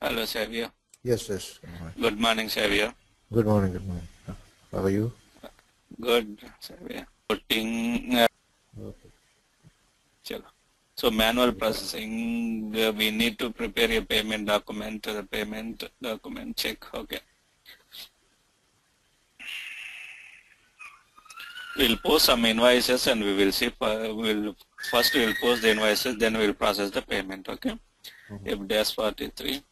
Hello, Xavier. Yes, yes. Good morning. Good morning, Xavier. Good morning. Good morning. How are you? Good, Xavier. Putting, Okay. chalo. So manual processing, we need to prepare a payment document, the payment document check. Okay. We'll post some invoices and we will see. We'll post the invoices, then we'll process the payment. Okay. If dash 43.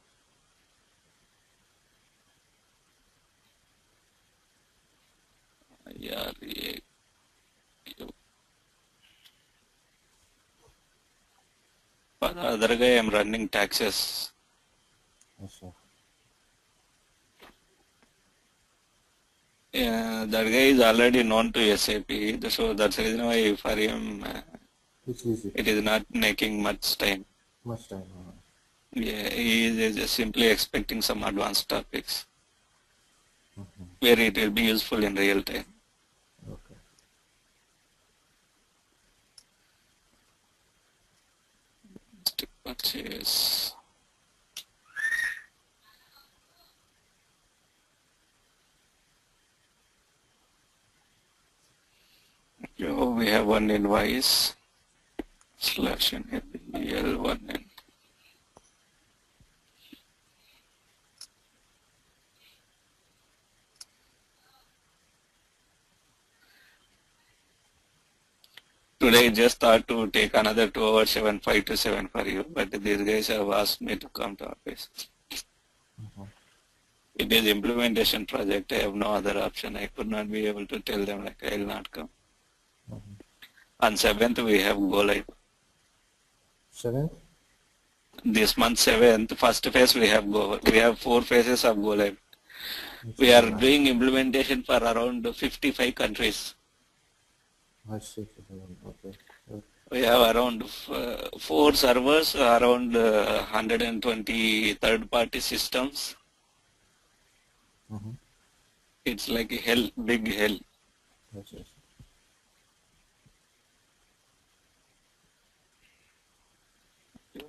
Yeah. For the other guy, I'm running taxes. Yes, sir. Yeah, that guy is already known to SAP, so that's the reason why for him It's easy. it is not making much time. Much time. Yeah, he is just simply expecting some advanced topics where it will be useful in real time. Okay. Stick purchase. So we have one invoice slash NABL1N. Today I just thought to take another 2 hours 7:5 to 7 for you, but these guys have asked me to come to office. It is implementation project. I have no other option. I could not be able to tell them like I will not come. On 7th we have go live. 7th? This month 7th, first phase we have 4 phases of go live. We are doing implementation for around 55 countries. I see. Okay. We have around 4 servers, around 120 third-party systems. It's like a hell, big hell. Yes, yes.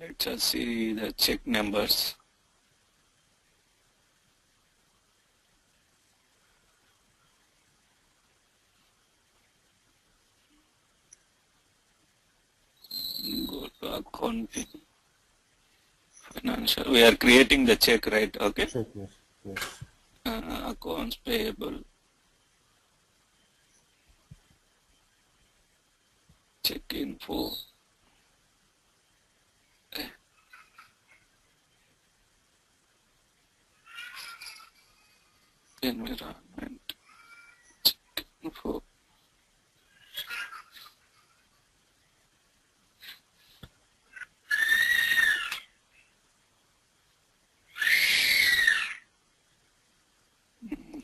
Let's just see the check numbers. Go to accounting. Financial. We are creating the check, right? Okay. Check, yes. Yes. Accounts payable. Check info. Environment. Check info.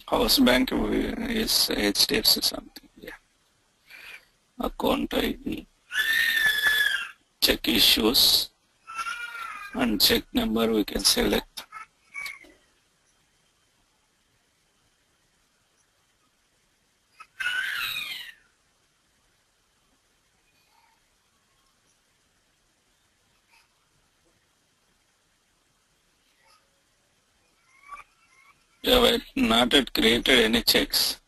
House bank is HDFC something. Yeah. Account ID. Check issues. And check number we can select. Yeah, but not yet created any checks.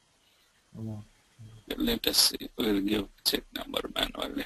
No. Let us see. We'll give check number manually.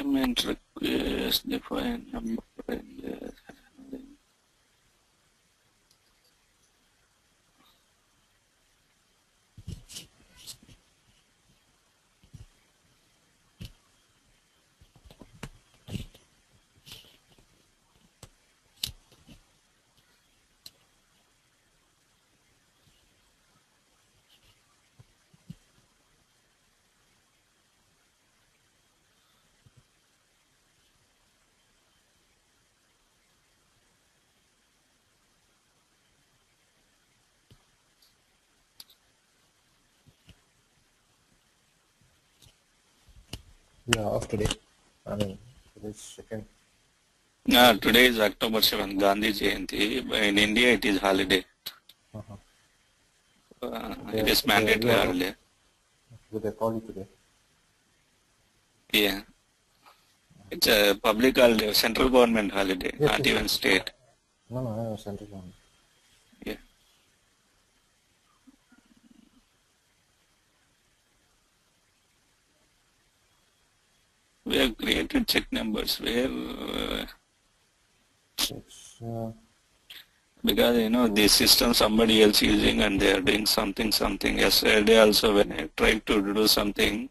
payment request define number and Yeah, off today. I mean, today's second. today is October 7th, Gandhi Jayanti. In India, it is holiday. Uh-huh. It is mandatory Yeah, holiday. but they call you today. Yeah. It's a public holiday, central government holiday, Yes, not yes, even yes. state. No, central one. Yeah. We have created check numbers where, It's, because this system somebody else using and they are doing something. Yesterday also when I tried to do something,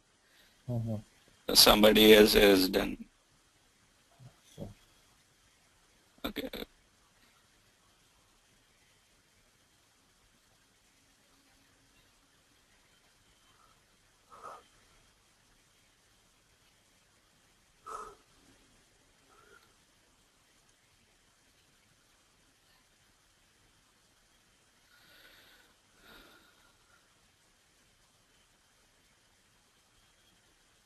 uh-huh. somebody else has done. So, Okay.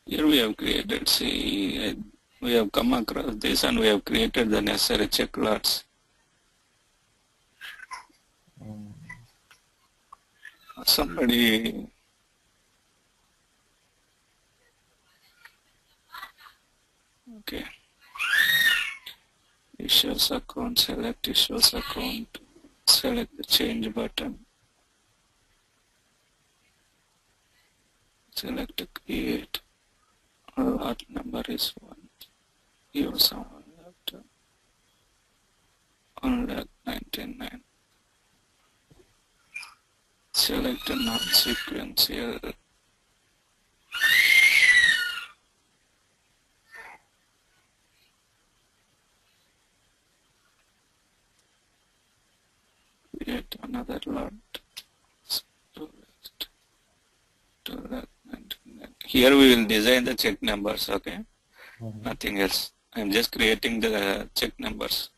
Here we have created, we have come across this and we have created the necessary check lots. Somebody, okay, issues account, select issues account, select the change button, select the create, lot number is 1, use someone left, 1,99,000. Select a non-sequential. Create another lot. Here we will design the check numbers, okay? Nothing else. I'm just creating the check numbers.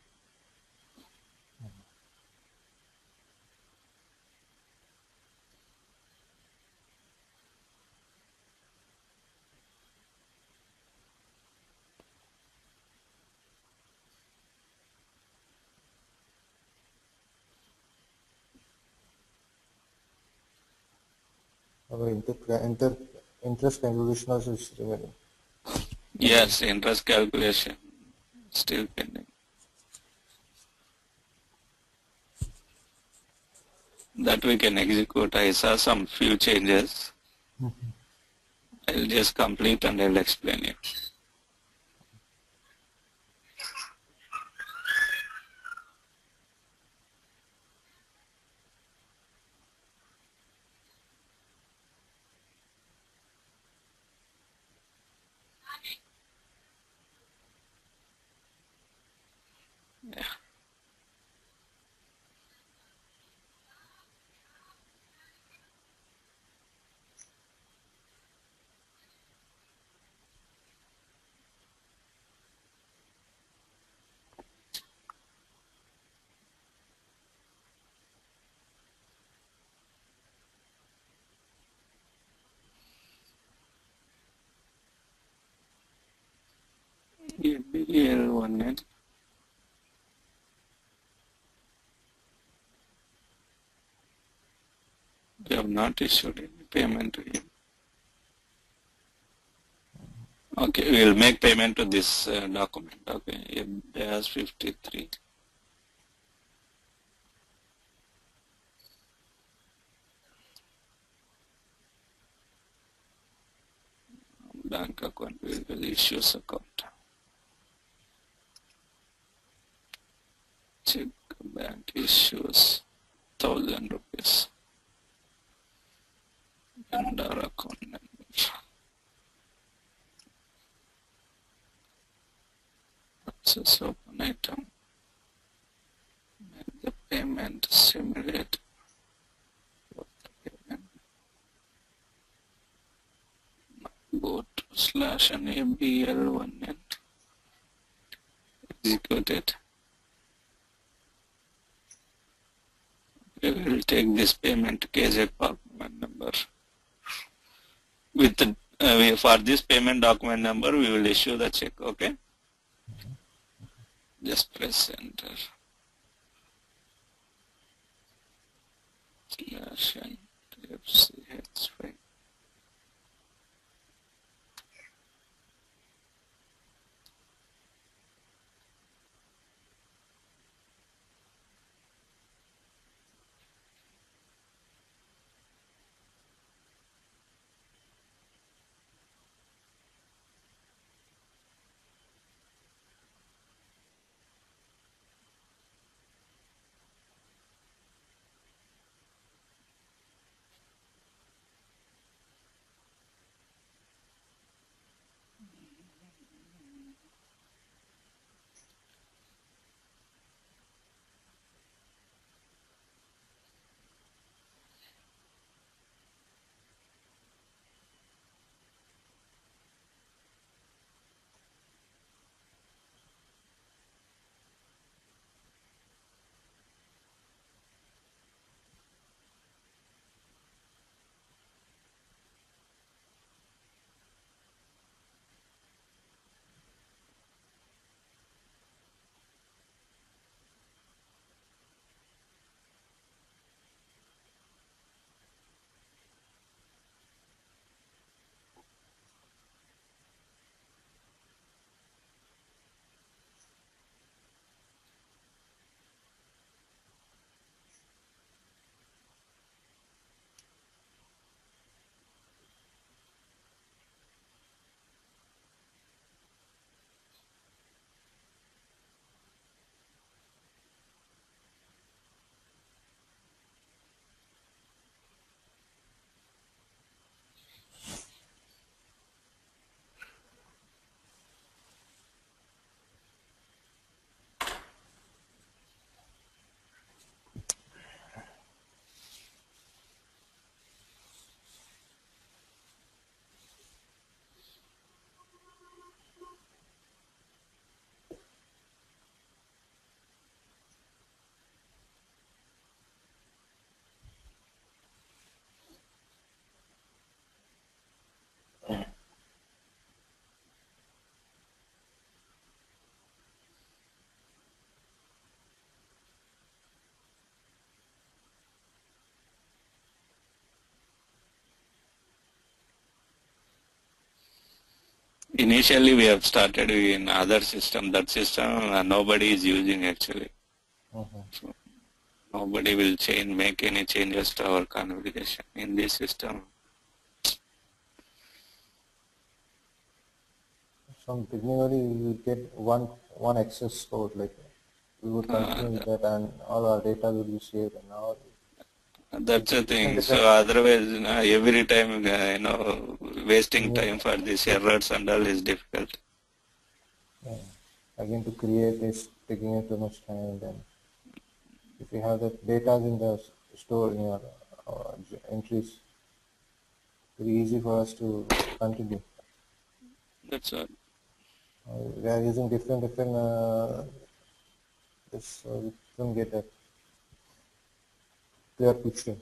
interest calculation also is remaining. Yes, interest calculation still pending. That we can execute. I saw some few changes. I'll just complete and I'll explain you. Yeah. BL1N. We have not issued any payment to him. Okay, we will make payment to this document. Okay, there's 53. bank account, we will issue account. Check bank issues 1,000 rupees. Vendor account number. Process open item. Make the payment simulate. What the payment? Go to slash and ABL1 and execute it. We will take this payment KZ document number. With for this payment document number, we will issue the check. Okay. Just press enter. Slash and FCH5. Initially, we have started in other system. That system nobody is using actually. So nobody will make any changes to our configuration in this system. From beginning only we will get one access code, like we would continue with that and all our data will be saved, and now that's the thing. So otherwise, every time, wasting time for these errors and all is difficult. Yeah. Again, to create is taking too much time. Then, if you have the data in the store in your entries, very easy for us to continue. That's all. We are using different this, we couldn't get a clear picture.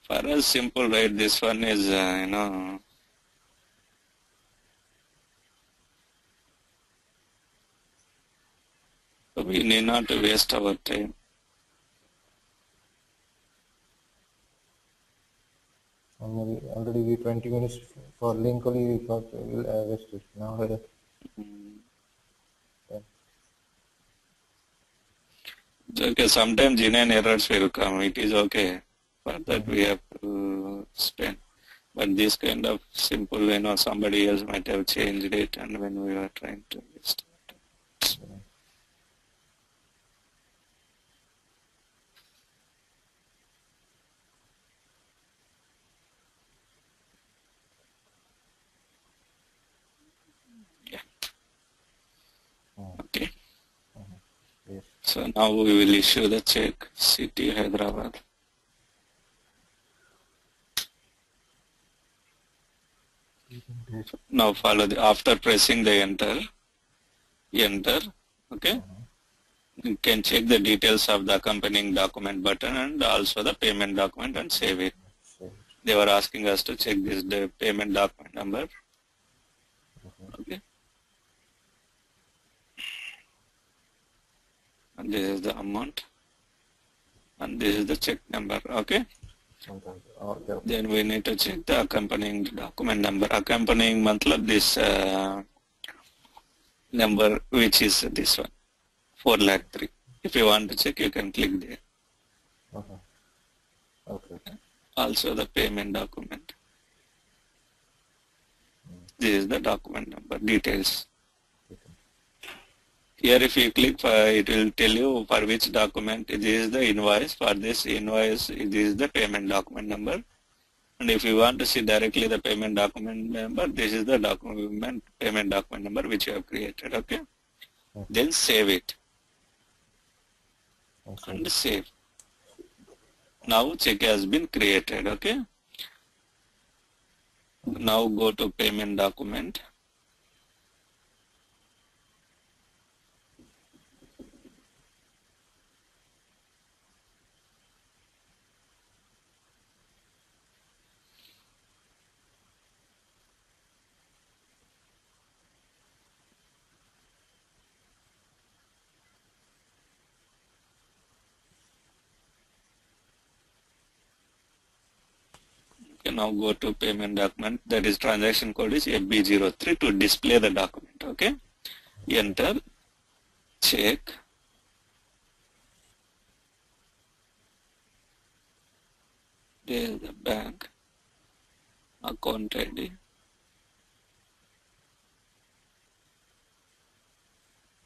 For us, simple, right? This one is, so we need not to waste our time. Already we 20 minutes for link only we got wasted. Now yeah. It's okay, sometimes genuine errors will come. It is okay. For that we have to spend. But this kind of simple, somebody else might have changed it, and when we were trying to restart. Yeah. Okay. Yes. So now we will issue the check, City Hyderabad. Now follow after pressing the enter, okay? You can check the details of the accompanying document button and also the payment document and save it. They were asking us to check the payment document number. Okay. And this is the amount. And this is the check number. Okay. Then we need to check the accompanying document number. Accompanying matlab this number, which is this one, 4,03,000. If you want to check, you can click there. Okay. Also the payment document. This is the document number, details. Here if you click, it will tell you for which document. This is the invoice. For this invoice, this is the payment document number. And if you want to see directly the payment document number, this is the payment document number which you have created. Okay. Then save it. And save. Now check has been created. Okay. Now go to payment document. Okay, now go to payment document. That is transaction code is FB03 to display the document. Okay. Enter. Check. There is the bank. Account ID.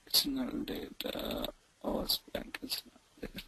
Additional data. Our bank is not there.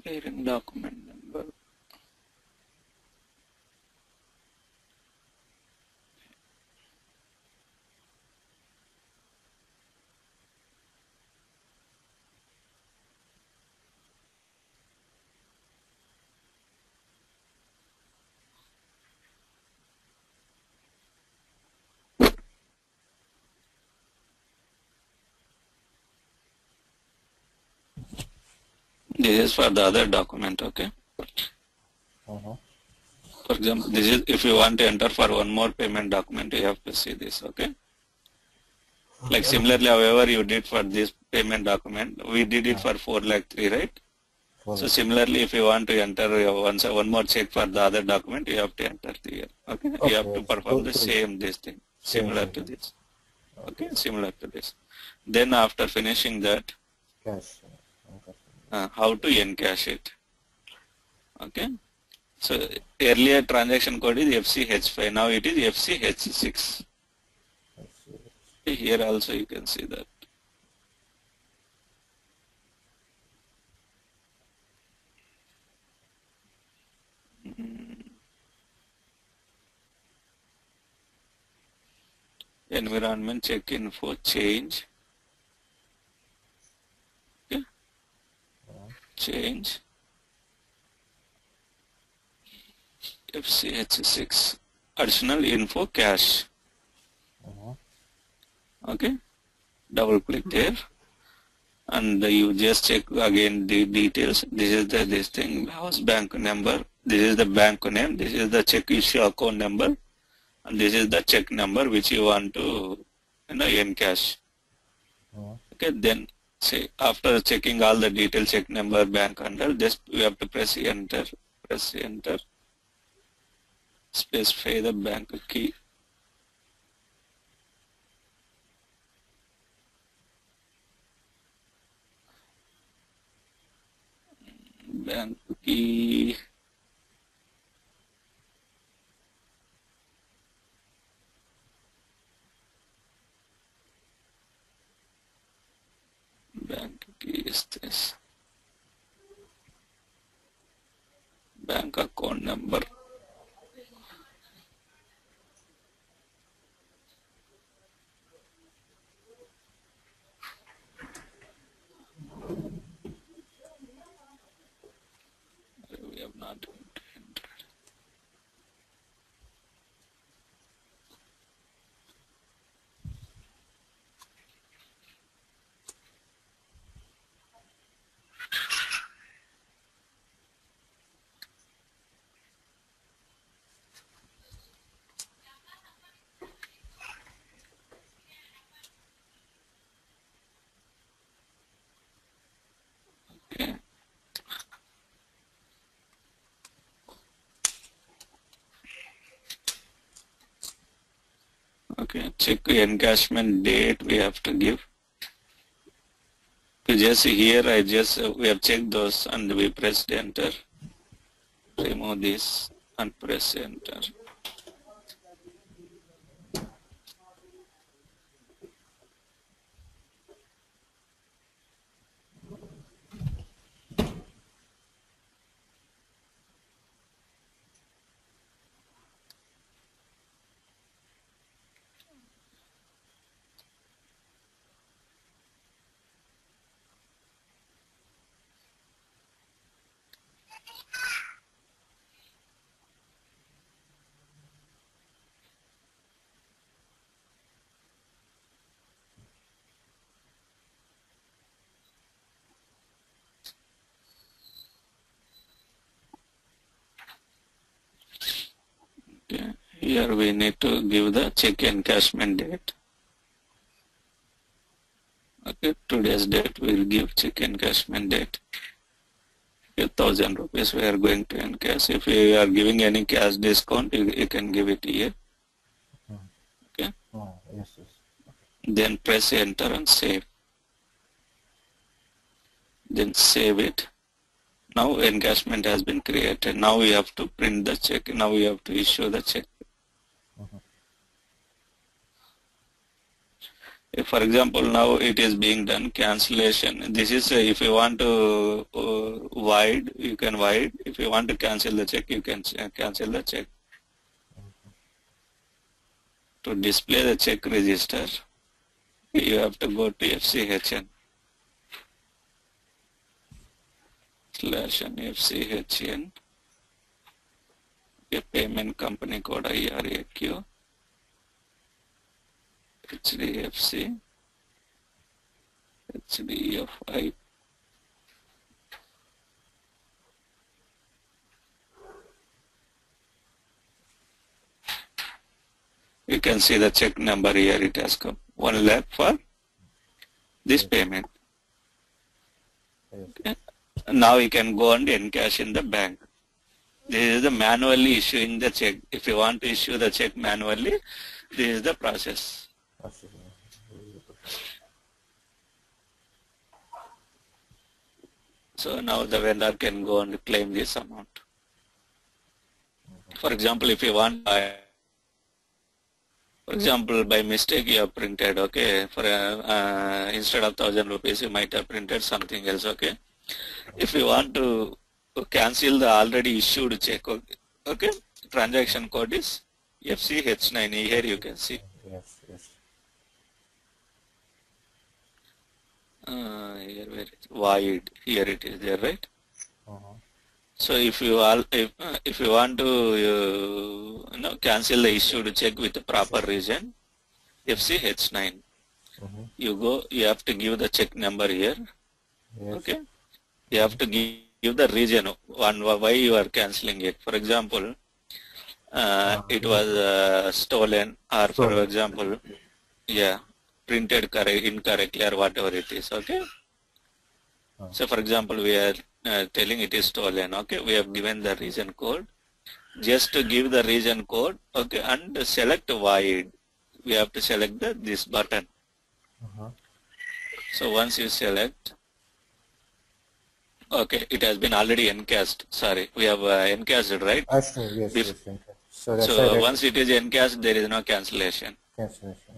Clearing document number. This is for the other document, okay? For example, this is if you want to enter for one more payment document, you have to see this, okay? Like similarly, however you did for this payment document, we did it for 4,03,000, right? So similarly, if you want to enter one more check for the other document, you have to enter here, okay? You have to perform the same this thing, similar to this, okay? Similar to this. Then after finishing that, Cash. how to encash it, okay? So earlier transaction code is FCH5, now it is FCH6. Here also you can see that. Environment check info change. Okay. Change. FCH6 additional info cache. Okay, double click there and you just check again the details. This is this thing, house bank number. This is the bank name. This is the check issue account number, and this is the check number which you want to encash. Okay, then say after checking all the details, check number, bank handle, just you have to press enter. Press enter. Specify the bank key. Bank key. Bank key is this. Bank account number. We have not entered. Okay. Okay, check encashment date we have to give. To just here we have checked those and we pressed enter. Remove this and press enter. Okay. Here we need to give the check encashment date. Okay, today's date we will give check encashment date. 1,000 rupees we are going to encash. If you are giving any cash discount, you can give it here. Okay. Yes, yes. Then press enter and save. Then save it. Now encashment has been created. Now we have to print the check. Now we have to issue the check. If, for example, now it is being done cancellation. This is if you want to void, you can void. If you want to cancel the check, you can cancel the check. To display the check register, you have to go to FCHN /FCHN. Payment company code IRAQ. HDFC, HDFI. You can see the check number here, it has come. 1 lakh for this payment. Okay. Now you can go and encash in the bank. This is the manually issuing the check. If you want to issue the check manually, this is the process. So now the vendor can go and claim this amount. For example, if you want, for example, by mistake you have printed, okay, for instead of 1,000 rupees, you might have printed something else, okay. If you want to cancel the already issued check, okay, transaction code is FCH9. Here you can see. Yes, yes. Here where it is void. Here it is there, right? So if you if you want to cancel the issued check with the proper reason, FCH9. You have to give the check number here. Yes. Okay, you have to give the reason on why you are canceling it. For example, it was stolen, or for Stolen. example, yeah, printed incorrectly or whatever it is. Okay. So for example, we are telling it is stolen. Okay, we have given the reason code. Just to give the reason code, okay, and select void. We have to select this button. Uh-huh. So once you select, okay, it has been already encased. Sorry, we have encased, right? Actually, yes, Bef- yes. Okay. So that's why so that once it is encased, there is no cancellation. cancellation.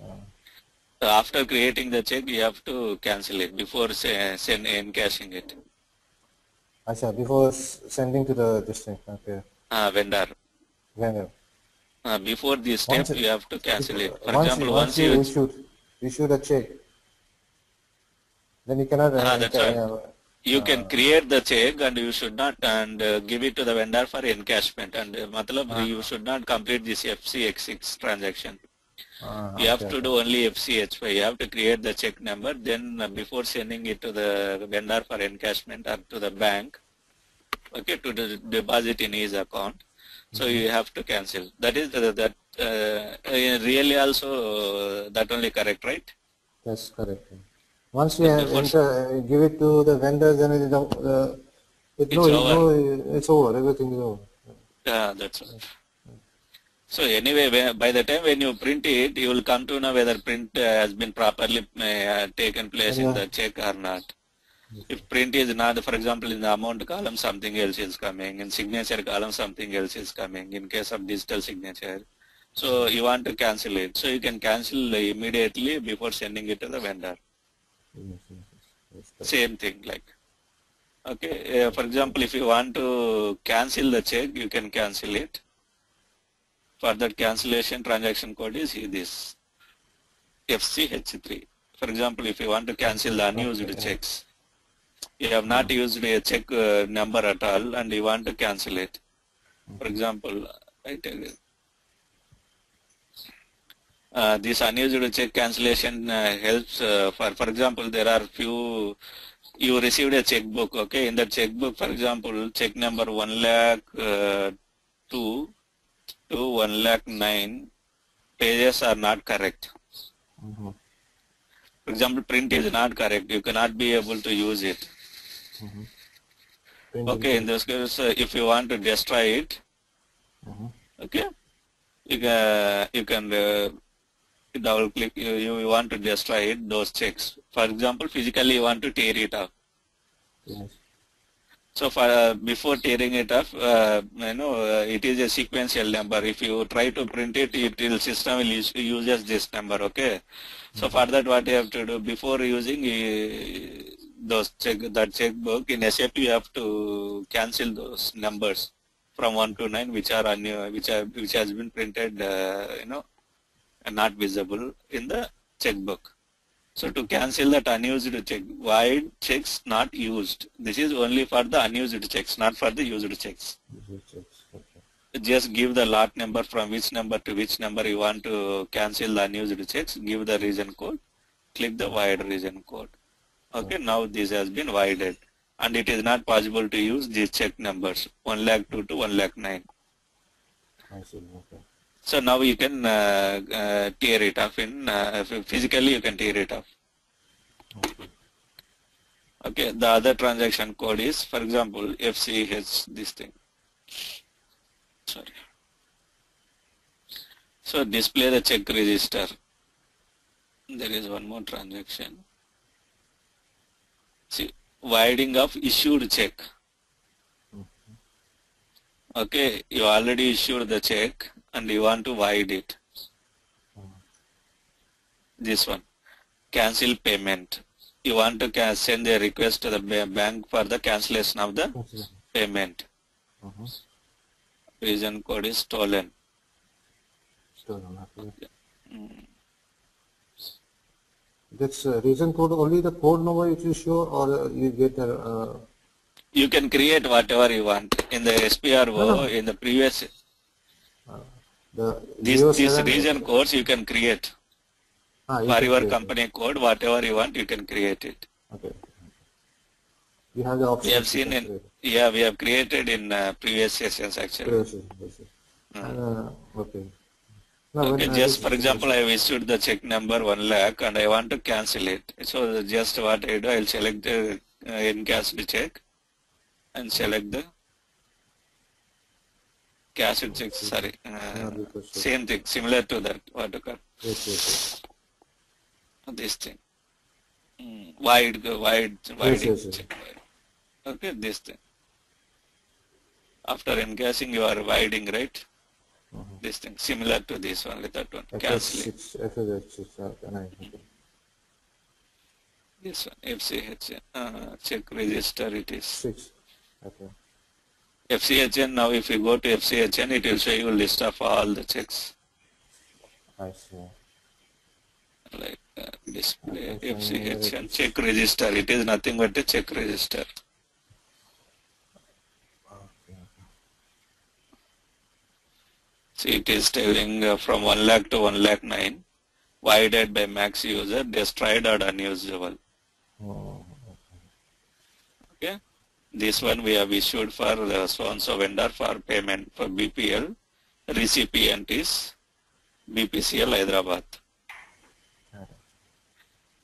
So after creating the check, you have to cancel it before send encashing it. Acha, before sending to the destination, okay, Vendor. vendor. Before this step, Once you have to cancel it. For once example, once once you you issued a check, then you cannot. that's right. You can create the check and you should not and give it to the vendor for encashment, and you should not complete this FCX6 transaction. You have okay, to do only FCH5. You have to create the check number, then before sending it to the vendor for encashment or to the bank, okay, to deposit in his account. So you have to cancel. That is really also that only correct, right? that's correct. Once we So have before give it to the vendor, then it's over. it's over. Everything is over. That's right. So anyway, by the time when you print it, you will come to know whether print has been properly taken place in the check or not. If print is not, for example, in the amount column, something else is coming. In signature column, something else is coming. In case of digital signature. So you want to cancel it. So you can cancel immediately before sending it to the vendor. Yes. Same thing like. Okay, for example, if you want to cancel the check, you can cancel it. For that cancellation, transaction code is this FCH3. For example, if you want to cancel the unused checks, you have not used a check number at all and you want to cancel it. For example, I tell you, this unused check cancellation helps for example, there are few, you received a checkbook, okay, in the checkbook, for example, check number 1 lakh 2 to 1 lakh 9 pages are not correct. For example, print is not correct, you cannot be able to use it. Okay, in this case, if you want to destroy it, okay, you can double click, you want to destroy it, those checks. For example, physically you want to tear it off. Yes. So for before tearing it off, it is a sequential number. If you try to print it, system will uses this number. Okay. So for that, what you have to do before using that checkbook in SAP, you have to cancel those numbers from 1 to 9, which has been printed, not visible in the checkbook. So to cancel that unused check, void checks not used. This is only for the unused checks, not for the used checks. Just give the lot number from which number to which number you want to cancel the unused checks, give the reason code, click the void reason code. Okay, now this has been voided and it is not possible to use these check numbers 1 lakh 2 to 1 lakh 9. I see, okay. So now you can tear it off physically you can tear it off. Okay, the other transaction code is, for example, FCH, this thing. Sorry. So display the check register. There is one more transaction. See, voiding of issued check. Okay, you already issued the check and you want to void it. This one, cancel payment. You want to send a request to the bank for the cancellation of the payment. Reason code is stolen. That's reason code, only the code number it will show, or you get the... You can create whatever you want. In the SPRO, in the previous, these region codes you can create. For your company code, whatever you want, you can create it. Okay. You have the We option have to seen in, create. yeah, we have created in previous sessions actually. Yes, yes, yes, yes. Okay. Now Okay, when I just for just example, I have issued the check number 1 lakh and I want to cancel it. So just what I do, I'll select the encashed check and select the cashed check, sorry, not requested. same thing, similar to that, what you call, Yes, yes, yes. this thing, wide, Yes, yes, yes. check, wide. Okay, this thing. After encashing, you are widening, right? This thing, similar to this one, with that one, canceling. FSH6, okay. This one, FCH, check register it is. 6. Okay. FCHN, now if you go to FCHN, it will show you a list of all the checks. I see. Like display, Okay, so where it FCHN, is. check register. It is nothing but a check register. Okay. See, it is telling from 1 lakh to 1 lakh 9, widened by max user, destroyed or unusable. Oh, Okay. This one we have issued for the so-and-so vendor for payment for BPL. Recipient is BPCL Hyderabad. okay.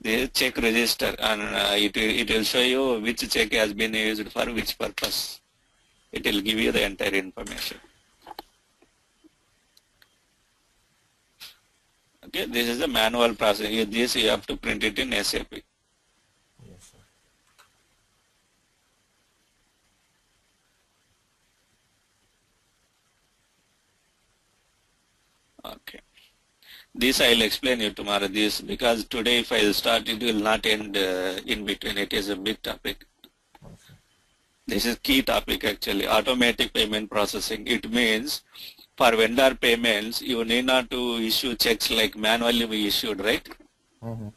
The check register, and it will show you which check has been used for which purpose. It will give you the entire information. Okay, this is the manual process. This you have to print it in SAP. Yes, sir. Okay. This I will explain you tomorrow. This because today if I will start, it will not end in between. It is a big topic. Okay. This is key topic actually. Automatic payment processing. It means for vendor payments, you need not to issue checks like manually we issued, right? Mm-hmm.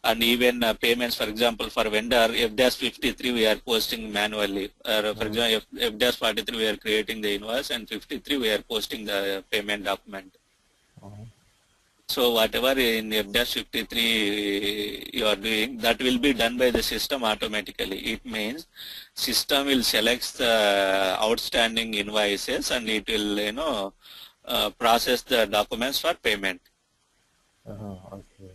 And even payments, for example, for vendor, F-53 we are posting manually. For example, F-43 we are creating the invoice, and 53 we are posting the payment document. Mm-hmm. So whatever in F-53 you are doing, that will be done by the system automatically. It means system will select the outstanding invoices and it will, process the documents for payment. Okay. Okay.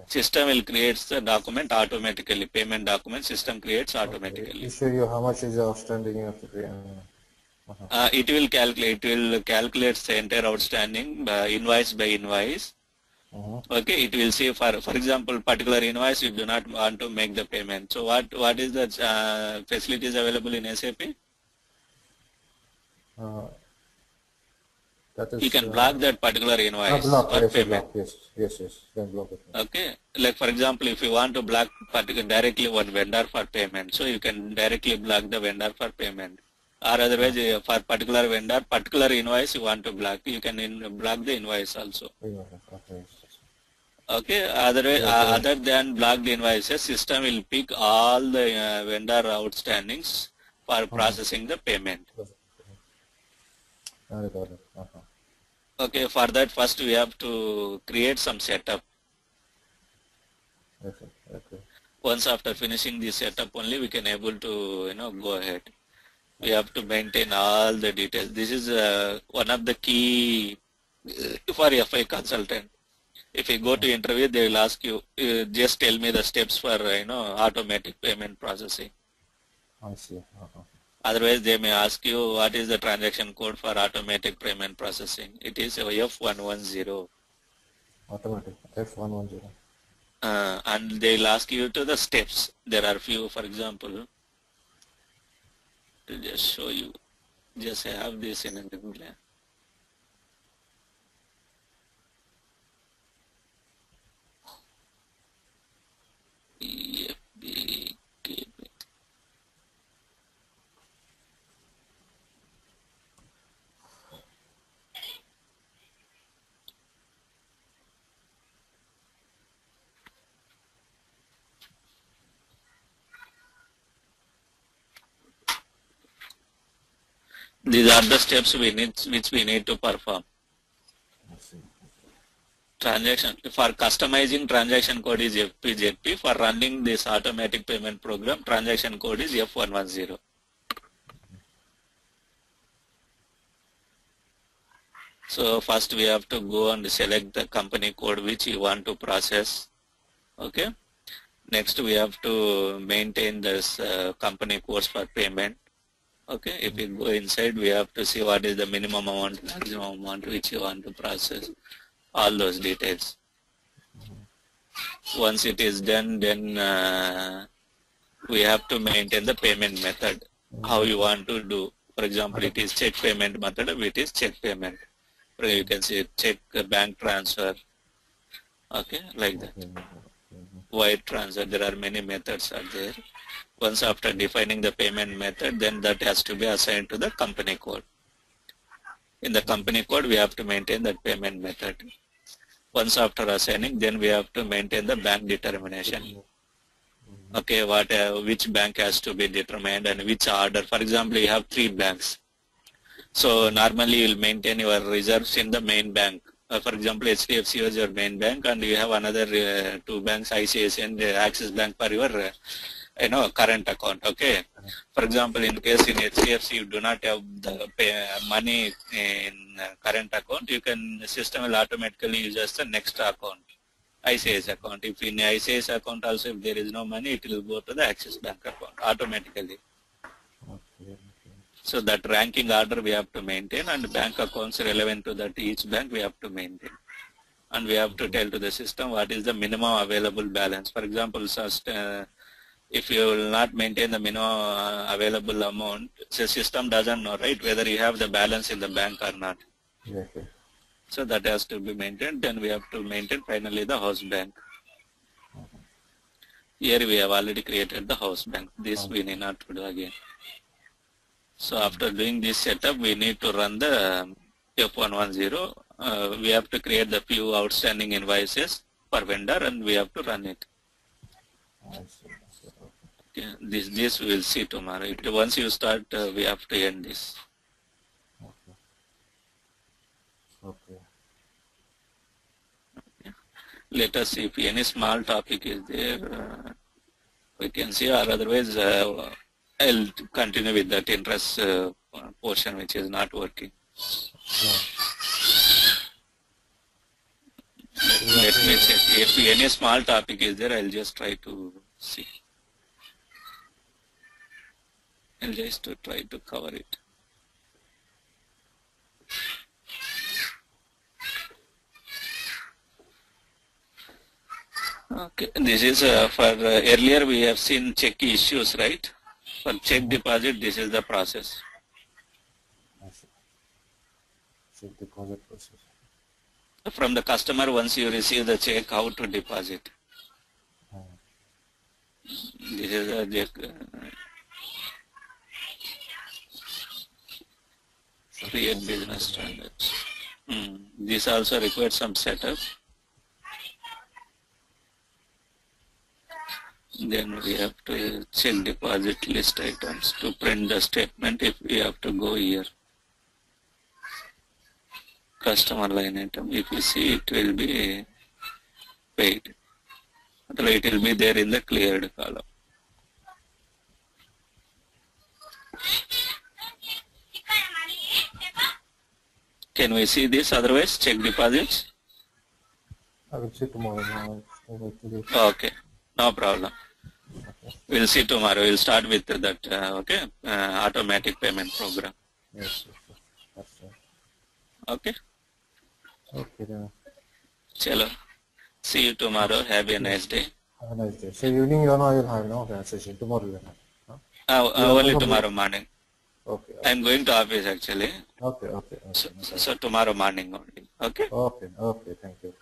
System will create the document automatically. Payment document system creates Okay. automatically. It show you how much is outstanding you have to pay. It will calculate. It will calculate the entire outstanding invoice by invoice. Okay, it will say for example, particular invoice you do not want to make the payment. So what is the facilities available in SAP? That is. You can block that particular invoice Block. for Yes, payment. block. Yes, yes, yes. Can block it. Okay, like for example, if you want to block directly one vendor for payment, so you can directly block the vendor for payment. Or otherwise, for particular vendor, particular invoice you want to block, you can block the invoice also. Okay. Okay, other than blocked invoices, system will pick all the vendor outstandings for processing the payment. I got it. Okay, for that first we have to create some setup. Okay. Once after finishing the setup only we can able to go ahead. We have to maintain all the details. This is one of the key for FI consultant. If you go to interview, they will ask you, just tell me the steps for automatic payment processing. I see. Otherwise, they may ask you what is the transaction code for automatic payment processing. It is F110. Automatic. F110. And they will ask you to the steps. There are few, for example, to just show you. Just have this in a Google. These are the steps which we need to perform. I see. Transaction for customizing transaction code is FPZP. For running this automatic payment program, transaction code is F110. So first we have to go and select the company code which you want to process. Okay. Next we have to maintain this company codes for payment. Okay. If we go inside, we have to see what is the minimum amount, maximum amount which you want to process. All those details. Once it is done, then we have to maintain the payment method. How you want to do. For example, it is check payment method, or it is check payment. You can see check bank transfer. Okay, like that. Wire transfer, there are many methods are there. Once after defining the payment method, then that has to be assigned to the company code. In the company code, we have to maintain that payment method. Once after assigning, then we have to maintain the bank determination. Okay, which bank has to be determined and which order. For example, you have 3 banks. So normally you will maintain your reserves in the main bank. For example, HDFC is your main bank, and you have another 2 banks, ICICI and Axis Bank, for your current account. Okay. For example, in case in HDFC you do not have the money in current account, the system will automatically use the next account, ICICI account. If in ICICI account also, if there is no money, it will go to the Axis Bank account automatically. So that ranking order we have to maintain, and bank accounts relevant to that each bank we have to maintain. And we have to tell to the system what is the minimum available balance. For example, if you will not maintain the minimum available amount, the system doesn't know, right, whether you have the balance in the bank or not. Yes, yes. So that has to be maintained. Then we have to maintain finally the house bank. Here we have already created the house bank. This we need not to do again. So after doing this setup, we need to run the F110. We have to create the few outstanding invoices per vendor, and we have to run it. Okay. This we will see tomorrow. Once you start, we have to end this. Okay. Let us see if any small topic is there. We can see, or otherwise I'll continue with that interest portion which is not working. Yeah. Let me check. If any small topic is there, I'll just try to see. I'll just try to cover it. Okay, this is for earlier we have seen check issues, right? For check deposit, this is the process. I see. Check deposit process. From the customer, once you receive the check, how to deposit. This is a create business standards. This also requires some setup. Then we have to check deposit list items to print the statement if we have to go here. Customer line item, if you see, it will be paid. Otherwise it will be there in the cleared column. Can we see this? Otherwise check deposits? I will see tomorrow. Okay, no problem. We'll see tomorrow. We'll start with that, automatic payment program. Yes, that's right. Okay. Okay, then. Chalo. See you tomorrow. Have a nice day. Have a nice day. So evening, you will have no session. Tomorrow you will have. Huh? Only tomorrow morning. Okay. I'm going to office actually. Okay. So tomorrow morning only. Okay. Okay. Thank you.